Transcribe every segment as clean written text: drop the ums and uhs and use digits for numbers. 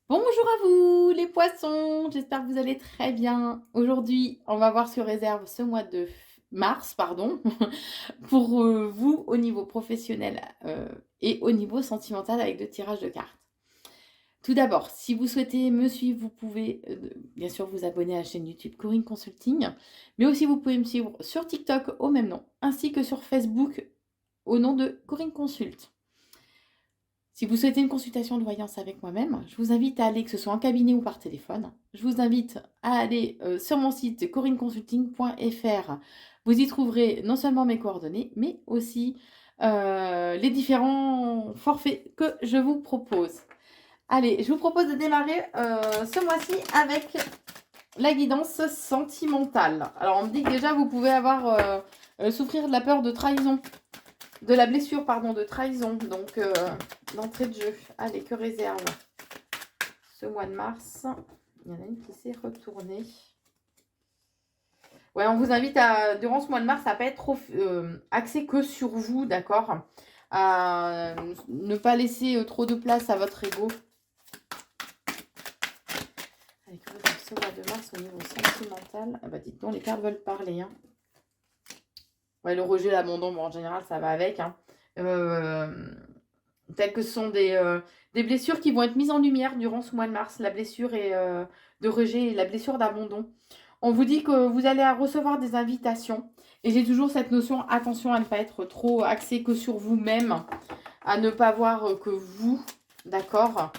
Bonjour à vous les poissons, j'espère que vous allez très bien. Aujourd'hui, on va voir ce que réserve ce mois de mars, pardon, pour vous au niveau professionnel et au niveau sentimental avec le tirage de cartes. Tout d'abord, si vous souhaitez me suivre, vous pouvez bien sûr vous abonner à la chaîne YouTube Corinne Consulting, mais aussi vous pouvez me suivre sur TikTok au même nom, ainsi que sur Facebook au nom de Corinne Consult. Si vous souhaitez une consultation de voyance avec moi-même, je vous invite à aller, que ce soit en cabinet ou par téléphone, je vous invite à aller sur mon site corinneconsulting.fr. Vous y trouverez non seulement mes coordonnées, mais aussi les différents forfaits que je vous propose. Allez, je vous propose de démarrer ce mois-ci avec la guidance sentimentale. Alors, on me dit que déjà, vous pouvez avoir souffrir de la peur de trahison. De la blessure, pardon, de trahison. Donc, d'entrée de jeu. Allez, que réserve ce mois de mars? Il y en a une qui s'est retournée. Ouais, on vous invite durant ce mois de mars, à ne pas être trop axé que sur vous, d'accord? À ne pas laisser trop de place à votre ego. Allez, que réserve ce mois de mars au niveau sentimental? Ah bah, dites donc, les cartes veulent parler, hein. Ouais, le rejet, l'abandon, bon, en général, ça va avec, hein. Telles que ce sont des blessures qui vont être mises en lumière durant ce mois de mars, la blessure de rejet et la blessure d'abandon. On vous dit que vous allez recevoir des invitations. Et j'ai toujours cette notion, attention à ne pas être trop axé que sur vous-même, à ne pas voir que vous, d'accord.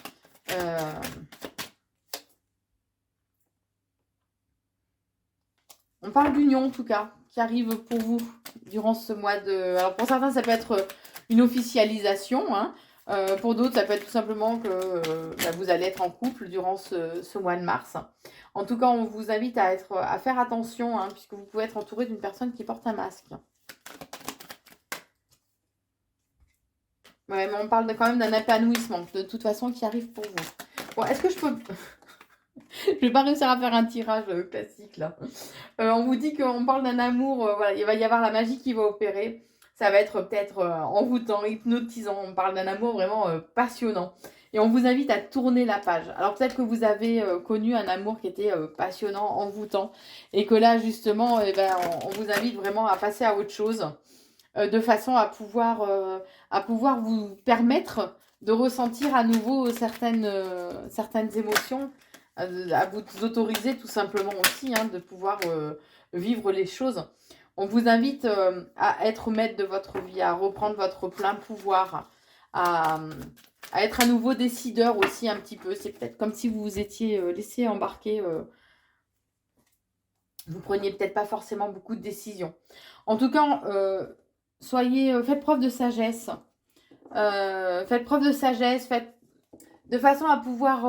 On parle d'union en tout cas, qui arrive pour vous durant ce mois de... Alors pour certains, ça peut être une officialisation, hein. Pour d'autres, ça peut être tout simplement que vous allez être en couple durant ce mois de mars. En tout cas, on vous invite à faire attention, hein, puisque vous pouvez être entouré d'une personne qui porte un masque. Ouais, mais on parle quand même d'un épanouissement, de toute façon, qui arrive pour vous. Bon, est-ce que je peux... Je vais pas réussir à faire un tirage classique, là. On vous dit qu'on parle d'un amour, voilà, il va y avoir la magie qui va opérer. Ça va être peut-être envoûtant, hypnotisant. On parle d'un amour vraiment passionnant. Et on vous invite à tourner la page. Alors peut-être que vous avez connu un amour qui était passionnant, envoûtant. Et que là, justement, on vous invite vraiment à passer à autre chose. De façon à pouvoir vous permettre de ressentir à nouveau certaines émotions. À vous autoriser tout simplement aussi, hein, de pouvoir vivre les choses. On vous invite à être maître de votre vie, à reprendre votre plein pouvoir, à, à être à nouveau décideur aussi un petit peu. C'est peut-être comme si vous vous étiez laissé embarquer. Vous preniez peut-être pas forcément beaucoup de décisions. En tout cas, faites preuve de sagesse. Faites preuve de sagesse, faites de façon à pouvoir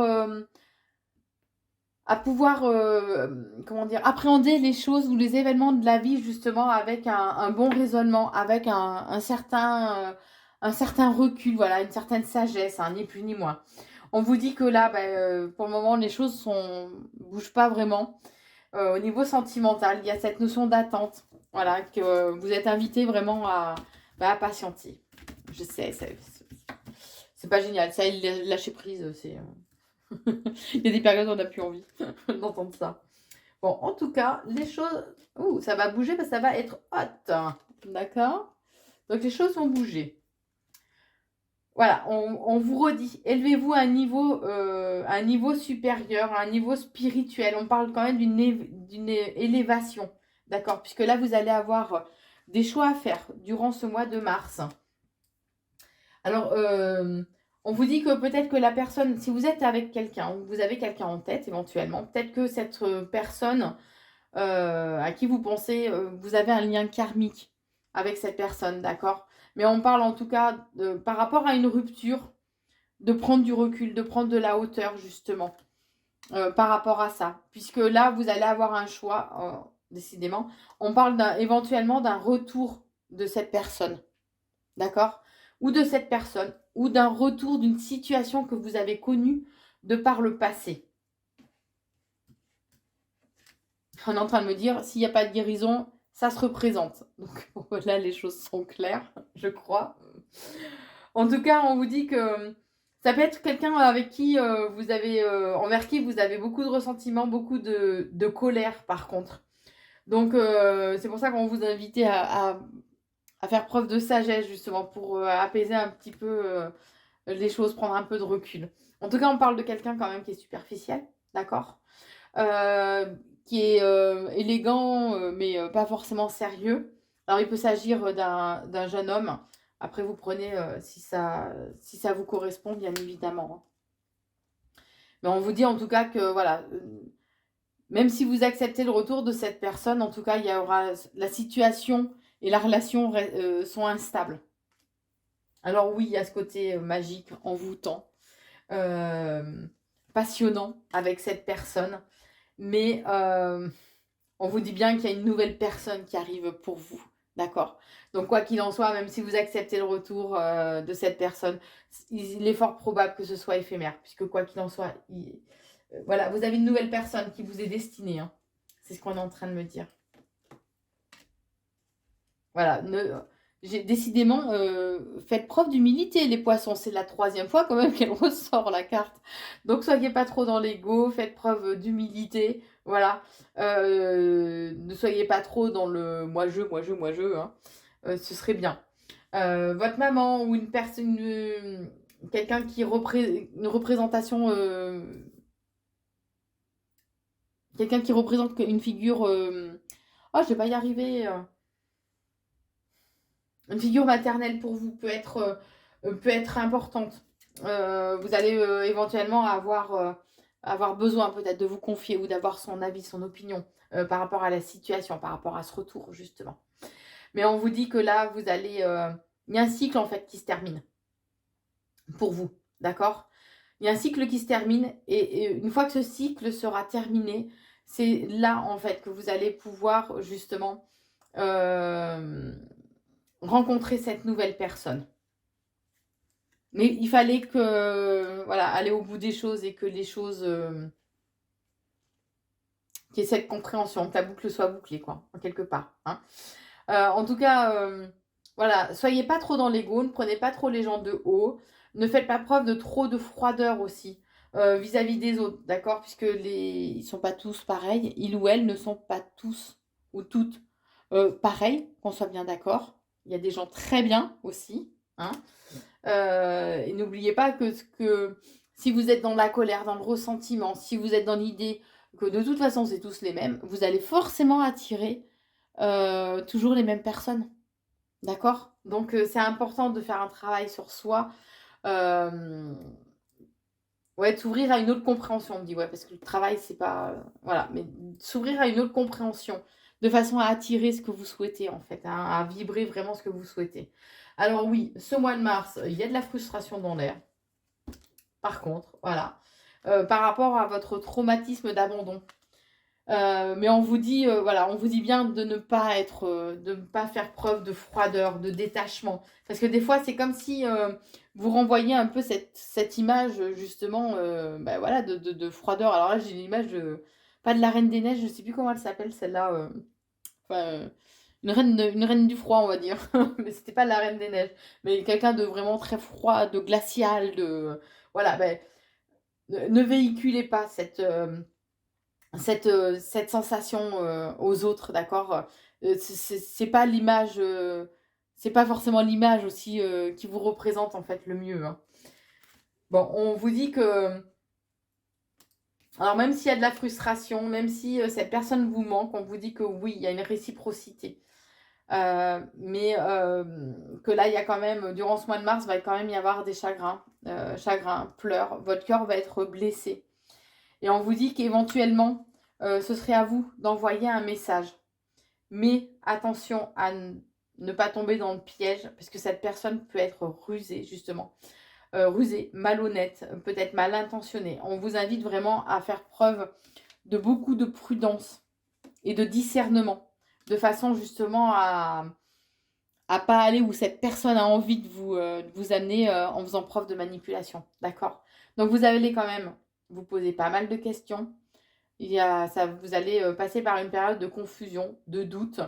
comment dire, appréhender les choses ou les événements de la vie justement avec un bon raisonnement, avec un certain recul, voilà, une certaine sagesse, hein, ni plus ni moins. On vous dit que là, pour le moment, les choses bougent pas vraiment. Au niveau sentimental, il y a cette notion d'attente, voilà, que vous êtes invité vraiment à patienter. Je sais, c'est pas génial, ça, lâcher prise, c'est... Il y a des périodes où on n'a plus envie d'entendre ça. Bon, en tout cas, les choses... Ouh, ça va bouger parce que ça va être hot. D'accord? Donc, les choses vont bouger. Voilà, on vous redit, élevez-vous à un niveau supérieur, à un niveau spirituel. On parle quand même d'une élévation. D'accord? Puisque là, vous allez avoir des choix à faire durant ce mois de mars. Alors, on vous dit que peut-être que la personne, si vous êtes avec quelqu'un, ou vous avez quelqu'un en tête éventuellement, peut-être que cette personne à qui vous pensez, vous avez un lien karmique avec cette personne, d'accord? Mais on parle en tout cas, par rapport à une rupture, de prendre du recul, de prendre de la hauteur justement, par rapport à ça. Puisque là, vous allez avoir un choix, décidément. On parle éventuellement d'un retour de cette personne. D'accord? Ou de cette personne, ou d'un retour d'une situation que vous avez connue de par le passé. On est en train de me dire, s'il n'y a pas de guérison, ça se représente. Donc là, les choses sont claires, je crois. En tout cas, on vous dit que Ça peut être quelqu'un avec qui envers qui vous avez beaucoup de ressentiment, beaucoup de colère par contre. Donc c'est pour ça qu'on vous invite à faire preuve de sagesse justement pour apaiser un petit peu les choses, prendre un peu de recul. En tout cas, on parle de quelqu'un quand même qui est superficiel, d'accord? Euh, qui est élégant, mais pas forcément sérieux. Alors, il peut s'agir d'un jeune homme. Après, vous prenez si ça vous correspond, bien évidemment. Mais on vous dit en tout cas que, voilà, même si vous acceptez le retour de cette personne, en tout cas, il y aura la situation et la relation sont instables. Alors oui, il y a ce côté magique, envoûtant, euh, passionnant avec cette personne. Mais on vous dit bien qu'il y a une nouvelle personne qui arrive pour vous. D'accord? Donc, quoi qu'il en soit, même si vous acceptez le retour de cette personne, il est fort probable que ce soit éphémère. Puisque, quoi qu'il en soit, voilà, vous avez une nouvelle personne qui vous est destinée. Hein. C'est ce qu'on est en train de me dire. Voilà, décidément, faites preuve d'humilité, les poissons. C'est la 3e fois quand même qu'elle ressort la carte. Donc, soyez pas trop dans l'ego, faites preuve d'humilité. Voilà. Ne soyez pas trop dans le moi je, hein. Ce serait bien. Votre maman ou une personne, quelqu'un qui une représentation, quelqu'un qui représente une figure. Oh, je vais pas y arriver. Une figure maternelle pour vous peut être importante. Vous allez éventuellement avoir besoin peut-être de vous confier ou d'avoir son avis, son opinion par rapport à la situation, par rapport à ce retour justement. Mais on vous dit que là, vous allez... il y a un cycle en fait qui se termine pour vous, d'accord? Il y a un cycle qui se termine et une fois que ce cycle sera terminé, c'est là en fait que vous allez pouvoir justement rencontrer cette nouvelle personne. Mais il fallait que, voilà, aller au bout des choses et que les choses, qu'il y ait cette compréhension, que la boucle soit bouclée, quoi, en quelque part. Hein. En tout cas, voilà, soyez pas trop dans l'ego, ne prenez pas trop les gens de haut, ne faites pas preuve de trop de froideur aussi vis-à-vis des autres, d'accord? Puisque ils sont pas tous pareils, ils ou elles ne sont pas tous ou toutes pareils, qu'on soit bien d'accord. Il y a des gens très bien aussi, hein. Et n'oubliez pas que si vous êtes dans la colère, dans le ressentiment, si vous êtes dans l'idée que de toute façon c'est tous les mêmes, vous allez forcément attirer toujours les mêmes personnes. D'accord? Donc c'est important de faire un travail sur soi. Ouais, de s'ouvrir à une autre compréhension, on me dit, ouais, parce que le travail, c'est pas. Voilà, mais s'ouvrir à une autre compréhension, de façon à attirer ce que vous souhaitez, en fait, hein, à vibrer vraiment ce que vous souhaitez. Alors, oui, ce mois de mars, il y a de la frustration dans l'air. Par contre, voilà. Par rapport à votre traumatisme d'abandon. Mais on vous dit, voilà, on vous dit bien de ne pas de ne pas faire preuve de froideur, de détachement. Parce que des fois, c'est comme si vous renvoyiez un peu cette image, justement, ben voilà, de froideur. Alors là, j'ai l'image pas de la Reine des Neiges, je sais plus comment elle s'appelle, celle-là. Enfin, une reine du froid, on va dire. Mais c'était pas la Reine des Neiges. Mais quelqu'un de vraiment très froid, de glacial, voilà, ben, ne véhiculez pas cette sensation aux autres, d'accord? C'est pas l'image, c'est pas forcément l'image aussi qui vous représente en fait le mieux. Hein. Bon, on vous dit que, alors même s'il y a de la frustration, même si cette personne vous manque, on vous dit que oui, il y a une réciprocité. Mais que là, il y a quand même, durant ce mois de mars, il va quand même y avoir des chagrins, pleurs, votre cœur va être blessé. Et on vous dit qu'éventuellement, ce serait à vous d'envoyer un message. Mais attention à ne pas tomber dans le piège, parce que cette personne peut être rusée, justement. Rusée, malhonnête, peut-être mal intentionnée. On vous invite vraiment à faire preuve de beaucoup de prudence et de discernement, de façon justement à pas aller où cette personne a envie de vous amener en faisant preuve de manipulation. D'accord? Donc vous allez quand même vous poser pas mal de questions. Vous allez passer par une période de confusion, de doute.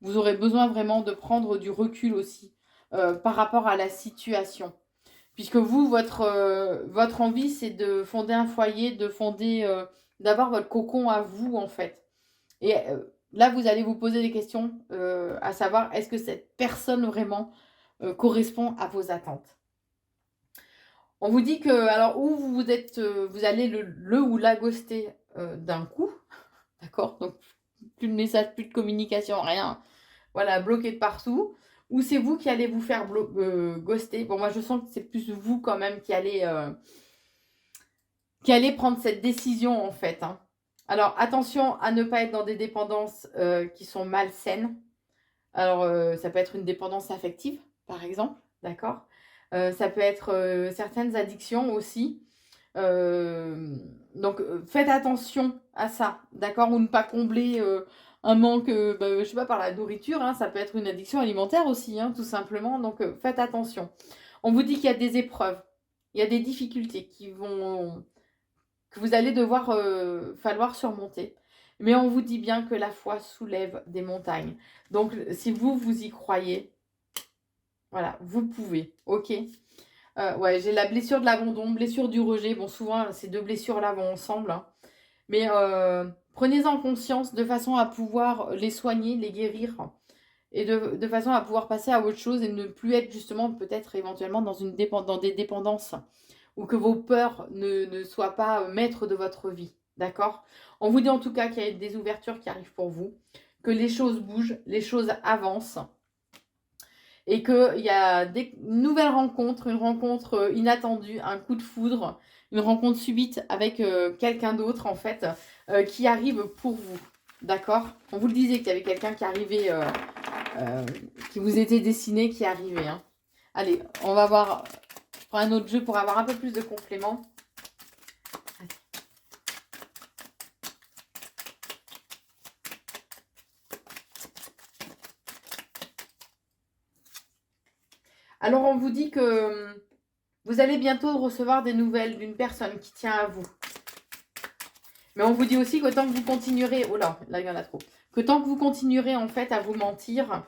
Vous aurez besoin vraiment de prendre du recul aussi par rapport à la situation. Puisque vous, votre envie, c'est de fonder un foyer, d'avoir votre cocon à vous, en fait. Et là, vous allez vous poser des questions, à savoir, est-ce que cette personne vraiment correspond à vos attentes? On vous dit que, alors, ou vous allez le ou la ghoster d'un coup, d'accord? Donc, plus de messages, plus de communication, rien. Voilà, bloqué de partout. Ou c'est vous qui allez vous faire ghoster. Bon, moi, je sens que c'est plus vous quand même qui allez prendre cette décision, en fait, hein. Alors, attention à ne pas être dans des dépendances qui sont malsaines. Alors, ça peut être une dépendance affective, par exemple, d'accord? Ça peut être certaines addictions aussi. Donc, faites attention à ça, d'accord? Ou ne pas combler un manque, je sais pas, par la nourriture, hein, ça peut être une addiction alimentaire aussi, hein, tout simplement. Donc, faites attention. On vous dit qu'il y a des épreuves, il y a des difficultés que vous allez devoir falloir surmonter. Mais on vous dit bien que la foi soulève des montagnes. Donc, si vous y croyez, voilà, vous pouvez, ok? Ouais, j'ai la blessure de l'abandon, blessure du rejet. Bon, souvent, ces deux blessures-là vont ensemble, hein. Mais prenez-en conscience de façon à pouvoir les soigner, les guérir. Et de façon à pouvoir passer à autre chose et ne plus être justement peut-être éventuellement dans des dépendances. Ou que vos peurs ne soient pas maîtres de votre vie. D'accord? On vous dit en tout cas qu'il y a des ouvertures qui arrivent pour vous, que les choses bougent, les choses avancent, et qu'il y a des nouvelles rencontres, une rencontre inattendue, un coup de foudre, une rencontre subite avec quelqu'un d'autre en fait, qui arrive pour vous. D'accord? On vous le disait qu'il y avait quelqu'un qui arrivait, qui vous était destiné, qui arrivait, hein. Allez, on va voir. Je prends un autre jeu pour avoir un peu plus de compléments. Alors, on vous dit que vous allez bientôt recevoir des nouvelles d'une personne qui tient à vous. Mais on vous dit aussi que tant que vous continuerez... Oh là, là, il y en a trop. Que tant que vous continuerez, en fait, à vous mentir...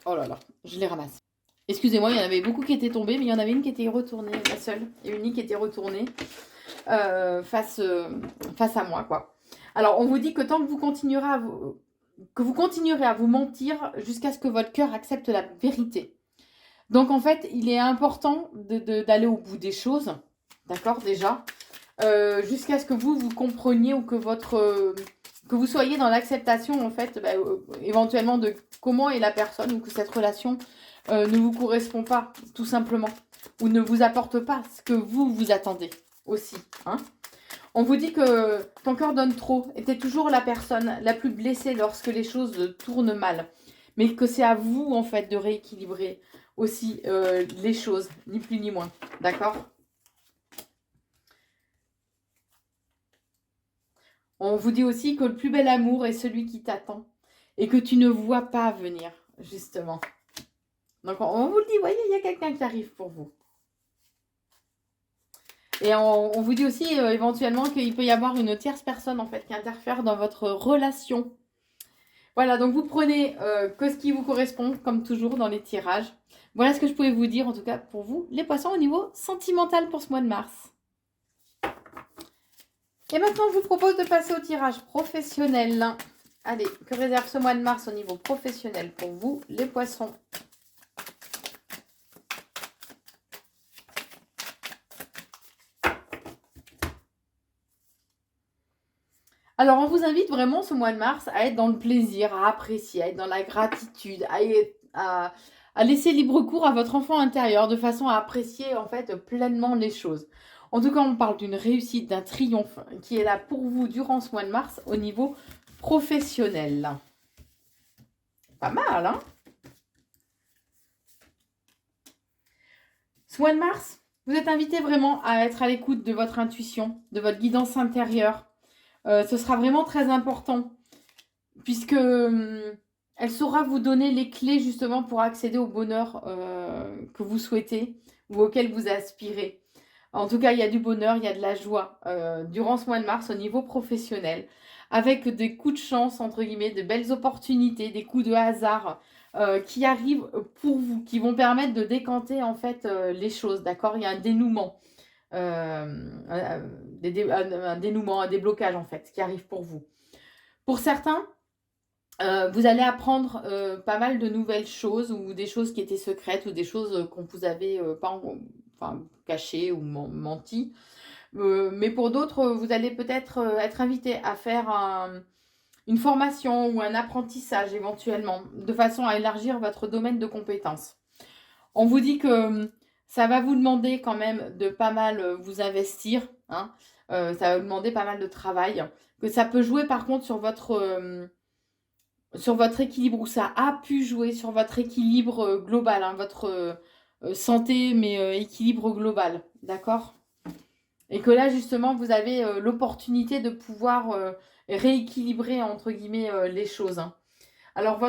Oh là là, je les ramasse. Excusez-moi, il y en avait beaucoup qui étaient tombés, mais il y en avait une qui était retournée, la seule, et unique qui était retournée face à moi, quoi. Alors, on vous dit que tant que vous continuerez à vous mentir jusqu'à ce que votre cœur accepte la vérité. Donc, en fait, il est important d'aller au bout des choses, d'accord, déjà, jusqu'à ce que vous compreniez ou que que vous soyez dans l'acceptation, en fait, éventuellement de comment est la personne ou que cette relation ne vous correspond pas, tout simplement, ou ne vous apporte pas ce que vous attendez aussi, hein. On vous dit que ton cœur donne trop et t'es toujours la personne la plus blessée lorsque les choses tournent mal. Mais que c'est à vous, en fait, de rééquilibrer aussi les choses, ni plus ni moins. D'accord? On vous dit aussi que le plus bel amour est celui qui t'attend et que tu ne vois pas venir, justement. Donc, on vous le dit, voyez, il y a quelqu'un qui arrive pour vous. Et on vous dit aussi éventuellement qu'il peut y avoir une tierce personne en fait qui interfère dans votre relation. Voilà, donc vous prenez que ce qui vous correspond, comme toujours dans les tirages. Voilà ce que je pouvais vous dire en tout cas pour vous, les poissons, au niveau sentimental pour ce mois de mars. Et maintenant, je vous propose de passer au tirage professionnel. Allez, que réserve ce mois de mars au niveau professionnel pour vous, les poissons? Alors, on vous invite vraiment ce mois de mars à être dans le plaisir, à apprécier, à être dans la gratitude, à laisser libre cours à votre enfant intérieur de façon à apprécier en fait pleinement les choses. En tout cas, on parle d'une réussite, d'un triomphe qui est là pour vous durant ce mois de mars au niveau professionnel. Pas mal, hein? Ce mois de mars, vous êtes invité vraiment à être à l'écoute de votre intuition, de votre guidance intérieure. Ce sera vraiment très important puisque elle saura vous donner les clés justement pour accéder au bonheur que vous souhaitez ou auquel vous aspirez. En tout cas, il y a du bonheur, il y a de la joie durant ce mois de mars au niveau professionnel. avec des coups de chance, entre guillemets, de belles opportunités, des coups de hasard qui arrivent pour vous, qui vont permettre de décanter en fait les choses, d'accord? Il y a un dénouement, un dénouement, un déblocage en fait, qui arrive pour vous. Pour certains, vous allez apprendre pas mal de nouvelles choses ou des choses qui étaient secrètes ou des choses qu'on vous avait pas enfin, cachées ou menti. Mais pour d'autres, vous allez peut-être être invité à faire une formation ou un apprentissage éventuellement, de façon à élargir votre domaine de compétences. On vous dit que ça va vous demander quand même de pas mal vous investir, hein, ça va vous demander pas mal de travail, que ça peut jouer par contre sur votre équilibre, ou ça a pu jouer sur votre équilibre global, hein, votre santé, mais équilibre global, d'accord? Et que là, justement, vous avez l'opportunité de pouvoir rééquilibrer, entre guillemets, les choses, hein. Alors,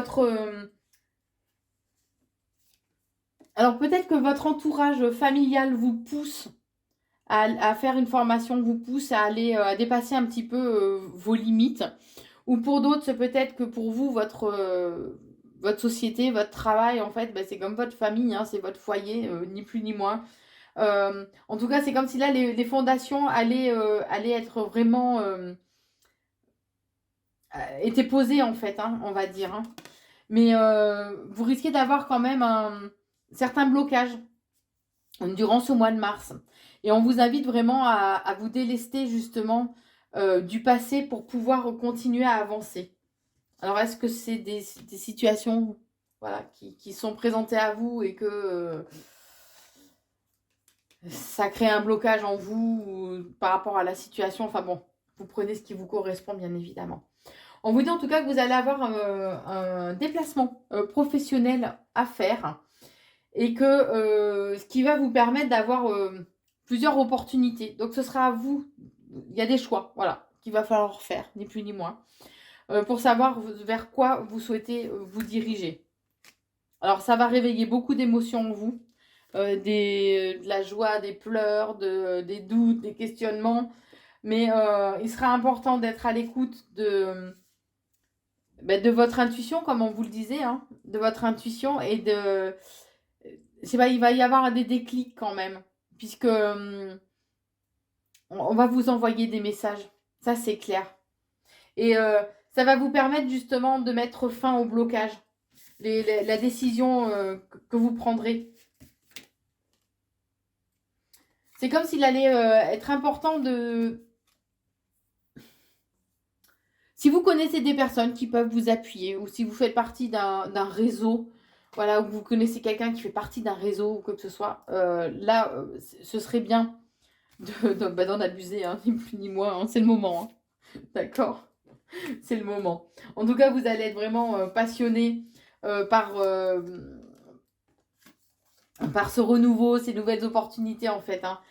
alors peut-être que votre entourage familial vous pousse à faire une formation, vous pousse à aller à dépasser un petit peu vos limites. Ou pour d'autres, c'est peut-être que pour vous, votre société, votre travail, en fait, c'est comme votre famille, hein, c'est votre foyer, ni plus ni moins. En tout cas, c'est comme si là, les fondations allaient être vraiment étaient posées, en fait, hein, on va dire, hein. Mais vous risquez d'avoir quand même un certain blocage durant ce mois de mars. Et on vous invite vraiment à vous délester justement du passé pour pouvoir continuer à avancer. Alors, est-ce que c'est des situations voilà, qui sont présentées à vous et que ça crée un blocage en vous par rapport à la situation? Enfin bon, vous prenez ce qui vous correspond, bien évidemment. On vous dit en tout cas que vous allez avoir un déplacement professionnel à faire et que ce qui va vous permettre d'avoir plusieurs opportunités. Donc, ce sera à vous. Il y a des choix, voilà, qu'il va falloir faire, ni plus ni moins, pour savoir vers quoi vous souhaitez vous diriger. Alors, ça va réveiller beaucoup d'émotions en vous, de la joie, des pleurs, des doutes, des questionnements. Mais il sera important d'être à l'écoute de votre intuition, comme on vous le disait, hein, de votre intuition et de... Je sais pas, il va y avoir des déclics quand même, puisque on va vous envoyer des messages. Ça, c'est clair. Et ça va vous permettre justement de mettre fin au blocage. La décision que vous prendrez. C'est comme s'il allait être important de... Si vous connaissez des personnes qui peuvent vous appuyer, ou si vous faites partie d'un réseau, voilà, ou vous connaissez quelqu'un qui fait partie d'un réseau ou quoi que ce soit, là, ce serait bien d'en abuser, hein, ni plus ni moins, hein, c'est le moment, hein. D'accord? C'est le moment. En tout cas, vous allez être vraiment passionné par ce renouveau, ces nouvelles opportunités en fait, hein,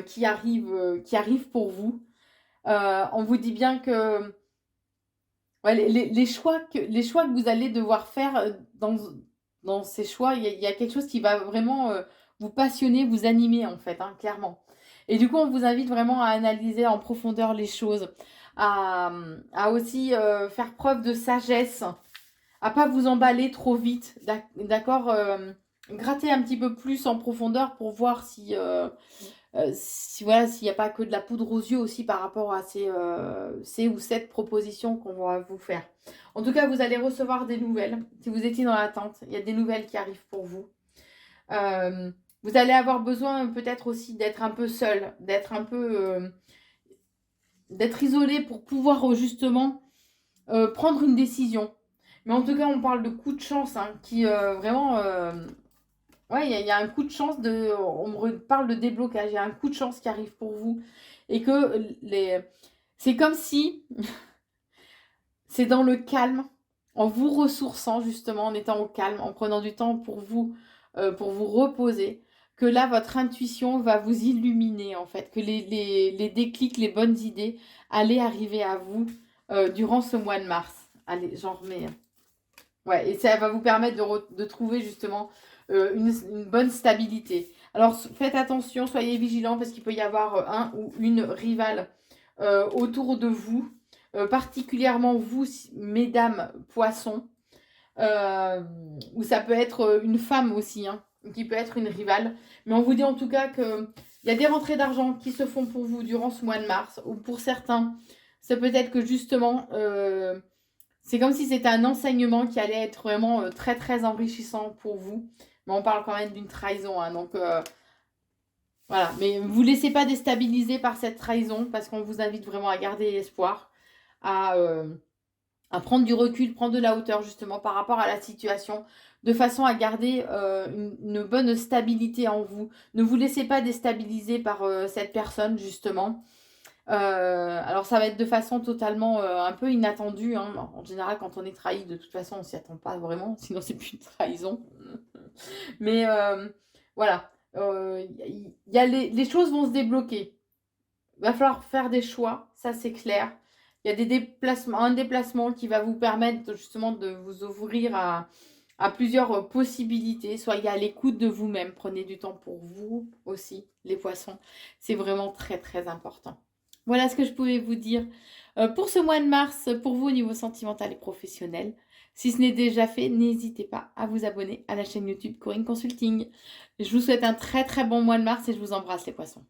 qui arrivent pour vous. On vous dit bien que ouais, les choix que vous allez devoir faire dans ces choix, il y a quelque chose qui va vraiment vous passionner, vous animer en fait, hein, clairement. Et du coup, on vous invite vraiment à analyser en profondeur les choses, à aussi faire preuve de sagesse, à pas vous emballer trop vite, d'accord? Gratter un petit peu plus en profondeur pour voir si voilà, s'il n'y a pas que de la poudre aux yeux aussi par rapport à ces ou cette proposition qu'on va vous faire. En tout cas, vous allez recevoir des nouvelles. Si vous étiez dans l'attente, il y a des nouvelles qui arrivent pour vous. Vous allez avoir besoin peut-être aussi d'être un peu seul, d'être un peu... d'être isolé pour pouvoir justement prendre une décision. Mais en tout cas, on parle de coup de chance, hein, qui vraiment... ouais, il y a un coup de chance on me parle de déblocage, il y a un coup de chance qui arrive pour vous. Et que c'est comme si c'est dans le calme, en vous ressourçant justement, en étant au calme, en prenant du temps pour vous reposer, que là, votre intuition va vous illuminer en fait, que les déclics, les bonnes idées allaient arriver à vous durant ce mois de mars. Allez, j'en remets. Ouais, et ça va vous permettre de trouver justement une bonne stabilité. Alors faites attention, soyez vigilants parce qu'il peut y avoir un ou une rivale autour de vous. particulièrement vous, mesdames poissons, ou ça peut être une femme aussi, hein, qui peut être une rivale. Mais on vous dit en tout cas qu'il y a des rentrées d'argent qui se font pour vous durant ce mois de mars, ou pour certains, ça peut être que justement, c'est comme si c'était un enseignement qui allait être vraiment très très enrichissant pour vous. Mais on parle quand même d'une trahison, hein, donc voilà. Mais vous ne vous laissez pas déstabiliser par cette trahison, parce qu'on vous invite vraiment à garder l'espoir, à prendre du recul, prendre de la hauteur justement par rapport à la situation, de façon à garder une bonne stabilité en vous. Ne vous laissez pas déstabiliser par cette personne justement. Alors ça va être de façon totalement un peu inattendue, hein. En général, quand on est trahi, de toute façon, on s'y attend pas vraiment, sinon c'est plus une trahison. Mais voilà, y a les choses vont se débloquer. Il va falloir faire des choix, ça c'est clair. Il y a des déplacements, un déplacement qui va vous permettre justement de vous ouvrir à plusieurs possibilités. Soyez à l'écoute de vous-même. Prenez du temps pour vous aussi, les poissons. C'est vraiment très très important. Voilà ce que je pouvais vous dire pour ce mois de mars, pour vous au niveau sentimental et professionnel. Si ce n'est déjà fait, n'hésitez pas à vous abonner à la chaîne YouTube Corinne Consulting. Je vous souhaite un très très bon mois de mars et je vous embrasse les poissons.